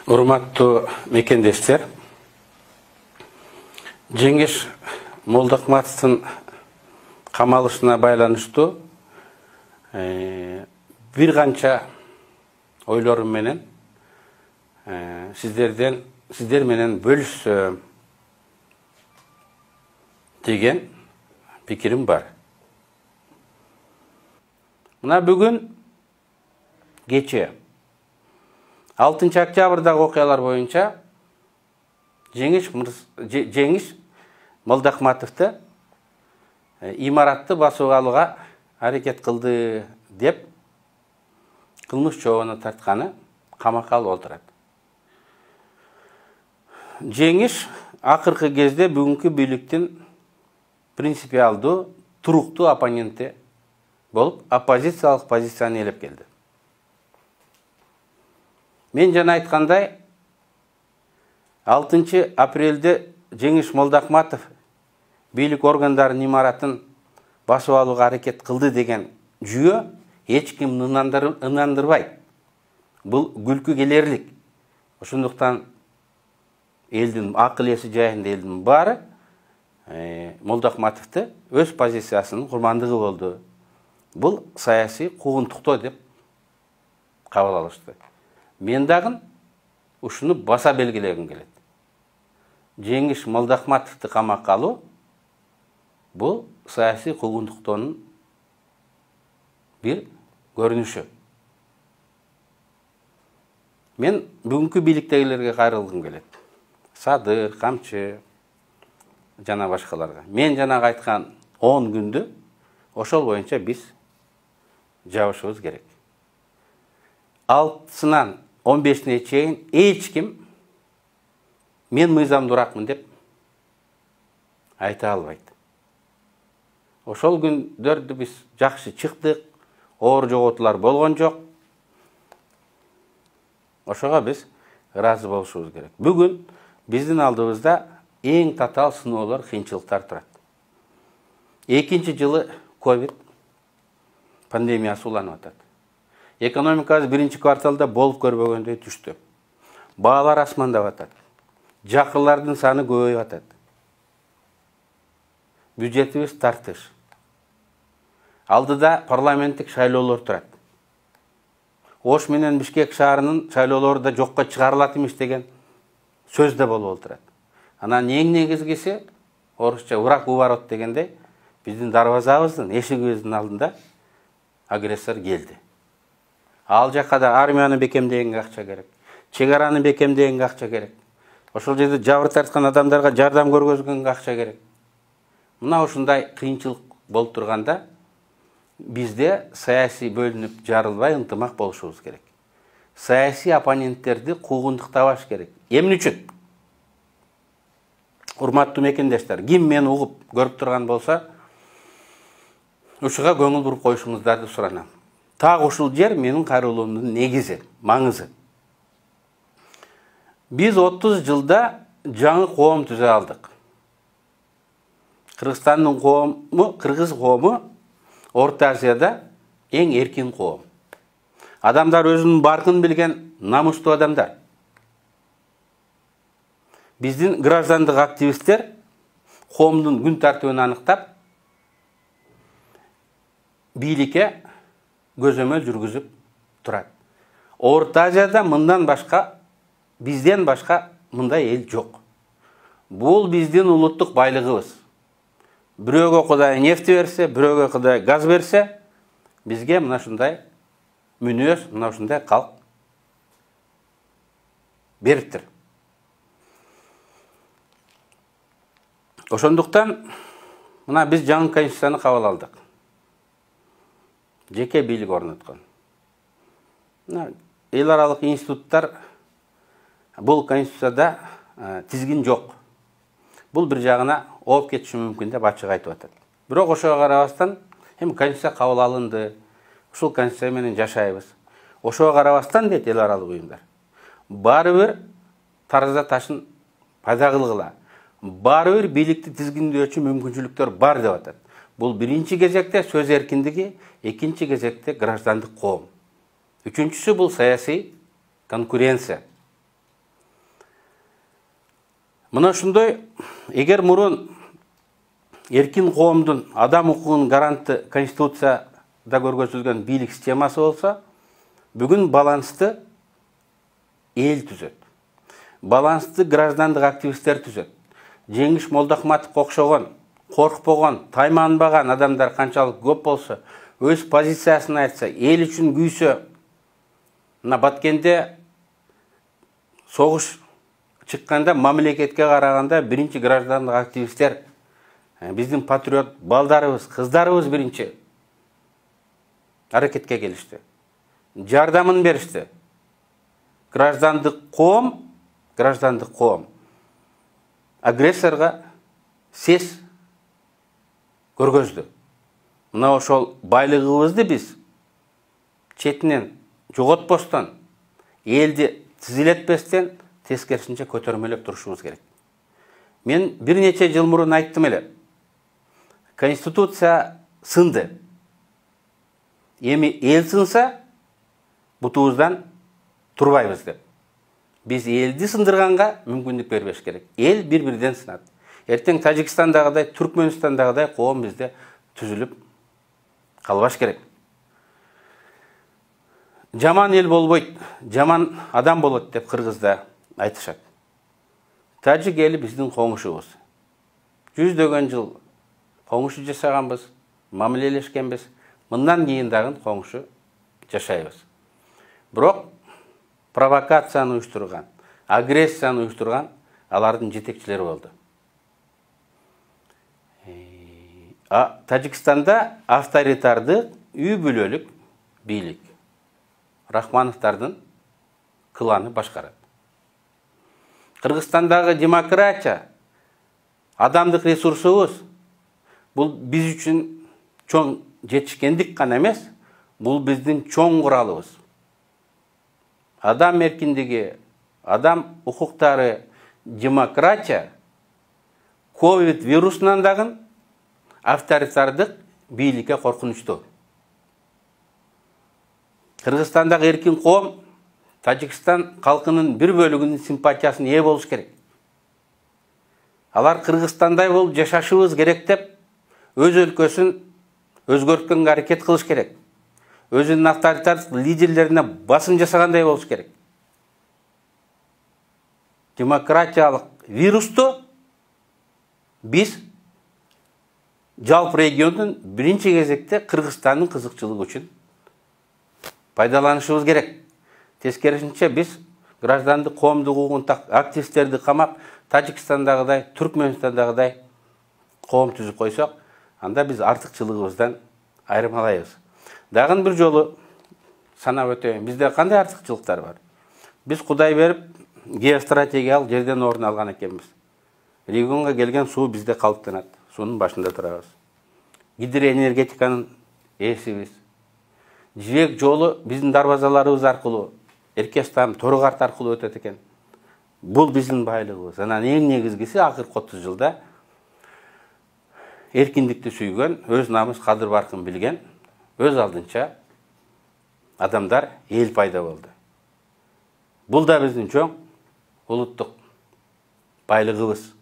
Урматтуу мекендештер, Жеңиш Молдахметовдун камалышына байланыштуу бир канча ойлорум менен сиздер менен бөлүшсөм деген пикирим бар. Мына бүгүн кече 6 октябрдагы окуялар боюнча Жеңиш Молдахметовду имаратты басып алууга аракет кылды деп кылмыш жообуна тартканы камакка алып отурат. Жеңиш акыркы кезде бүгүнкү бийликтин принципиалдуу, туруктуу оппоненти болуп, оппозициялык позицияны ээлеп келди. Мен жана айткандай, 6 апрелде Жеңиш Молдахметов бийлик органдарынын имаратын басып алууга аракет кылды деген жүйө эч ким ынандырбайт. Бул күлкү келерлик. Ошондуктан элдин акыл эси жайында элдин баары Молдахметовду өз позициясынын курмандыгы болду. Бул саясий куугунтуктоо деп кабыл алышты. Мен дагы ушуну баса белгилегим келет. Жеңиш Молдахметовду камакка алуу бул саясий куугунтуктоонун бир көрүнүшү. Мен бүгүнкү бийликтегилерге кайрылгым келет. Садыр, Камчы жана башкаларга. Мен жанагы айткан 10 күндү ошол боюнча биз жабышыбыз керек. 6-сынан 15-не чейин эч ким мен мыйзамдууракмын деп айта албайт. Ошол күндөрдү биз жакшы чыктык, оор жоготуулар болгон жок. Ошого биз ыраазы болушубуз керек. Бүгүн биздин алдыбызда эң татаал сыноолор, кыйынчылыктар турат. 2 жылы ковид пандемиясы уланып атат. Экономикабыз 1-кварталда болуп көрбөгөндөй түштү. Баалар асмандап атат. Жакырлардын саны көбөйүп атат. Бюджетибиз тартыш. Алдыда парламенттик шайлоолор турат. Ош менен Бишкек шаарынын шайлоолору да жокко чыгарылат эмес деген сөз да болуп отурат. Анан эң негизгиси, орусча враг у ворот дегендей, биздин дарбазабыздын, эшигибиздин алдында агрессор келди. Ал жакка да армияны бекемдегенге акча керек. Чек араны бекемдегенге акча керек. Ошол жерде жабыр тарткан адамдарга жардам көргөзгөнгө акча керек. Мына ушундай кыйынчылык болуп турганда бизде саясий бөлүнүп жарылбай ынтымак болушубуз керек. Саясий оппоненттерди куугунтуктабаш керек. Эмне үчүн? Урматтуу мекендештер, ким мени угуп көрүп турган болсо, ушуга көңүл буруп коюшуңуздарды суранам. Так ушул жер менин кайрылуумдун негизи, маңызы. Биз 30 жылда жаңы коом түзө алдык. Кыргызстандын коому, кыргыз коому Орто Азияда эң эркин коом. Адамдар өзүнүн баркын билген намустуу адамдар. Биздин граждандык активисттер коомдун күн тартыбын аныктап, бийликке көзөмөл жүргүзүп турат. Орто Азияда мындан башка, бизден башка мындай эл жок. Бул биздин улуттук байлыгыбыз. Бирөөгө Кудай нефти берсе, бирөөгө Кудай газ берсе, бизге мына ушундай мүнөз, мына ушундай калк бериптир. Ошондуктан мына биз жаңы конституцияны кабыл алдык. Жеке бийлик орноткон. Эл аралык институттар бул конституцияда тизгин жок. Бул бир жагына ооп кетиши мүмкүн деп ачык айтып атат. Бирок ошого карабастан, эми конституция кабыл алынды. Ушул конституция менен жашайбыз. Ошого карабастан дейт эл аралык уюмдар. Баары бир тараза ташын пайда кылгыла. Баары бир бийликти тизгиндөөчү мүмкүнчүлүктөр бар деп атат. Бул биринчи кезекте сөз эркиндиги, экинчи кезекте граждандык коом. Үчүнчүсү бул саясий конкуренция. Мына ушундай, эгер мурун эркин коомдун адам укугунун гаранты Конституцияда көргөзүлгөн бийлик системасы болсо, бүгүн балансты эл түзөт. Балансты граждандык активисттер түзөт. Жеңиш Молдохматовго окшогон, коркпогон, тайманбаган адамдар канчалык көп болсо, өз позициясын айтса, эл үчүн күйсө, мына Баткенде согуш чыкканда мамлекетке караганда биринчи граждандык активисттер, биздин патриот балдарыбыз, кыздарыбыз биринчи аракетке келишти. Жардамын беришти. Граждандык коом агрессорго сес көргөздү. Мына ошол байлыгыбызды биз четинен жоготпостон, элди тизилетпестен тескерисинче көтөрмөлөп турушубуз керек. Мен бир нече жыл мурун айттым эле. Конституция сынды. Эми эл сынса, бутубуздан турбайбыз деп. Биз элди сындырганга мүмкүндүк бербеш керек. Эл бир-бирден сынат. Эртең Тажикстандагыдай, Түркмөнстандагыдай коом бизде түзүлүп калбаш керек. Жаман ел болбойт, жаман адам болот деп Кыргызда айтышат. Тажик эли биздин коңушубуз. Жүздөгөн жыл коңушу жашаганбыз, мамилелешкенбиз. Мындан кийин дагы коңушу жашайбыз. Бирок провокацияны уюштурган, агрессияны уюштурган алардын жетекчилери болду. Тажикстанда авторитардык, үй бүлөлүк бийлик Рахмановдардын кланы башкарат. Кыргызстандагы демократия, адамдык ресурсубуз бул биз үчүн чоң жетишкендик гана эмес, бул биздин чоң куралыбыз. Адам эркиндиги, адам укуктары, демократия ковид вирусунан дагы авторитардык бийликке коркунучтуу. Кыргызстандагы эркин коом Тажикстан калкынын бир бөлүгүнүн симпатиясына ээ болуш керек. Алар Кыргызстандай болуп жашашыбыз керек деп өз өлкөсүн өзгөрткөнгө аракет кылыш керек. Өзүнүн авторитардык лидерлерине басым жасагандай болуш керек. Демократиялык вирусту биз жалпы региондун биринчи кезекте Кыргызстандын кызыкчылыгы үчүн пайдаланышыбыз керек. Тескерисинче биз граждандык коомдук укугун активисттерди камап, Тажикстандагыдай, Түркмөнстандагыдай коом түзүп койсок, анда биз артыкчылыгыбыздан айырмалайбыз. Дагы бир жолу санап өтөйүн. Бизде кандай артыкчылыктар бар? Биз Кудай берип, геостратегиялык жерден орун алган экенбиз. Регионго келген суу бизде калыптанат. Суунун башында турабыз. Гидроэнергетиканын ээсибиз. Жибек жолу биздин дарбазаларыбыз аркылуу, Эркестам, Торугарт аркылуу өтөт экен. Бул биздин байлыгыбыз. Анан эң негизгиси акыркы 30 жылда эркиндикти сүйгөн, өз намыс кадыр баркын билген, өз алдынча адамдар эл пайда болду. Бул да биздин чоң улуттук байлыгыбыз.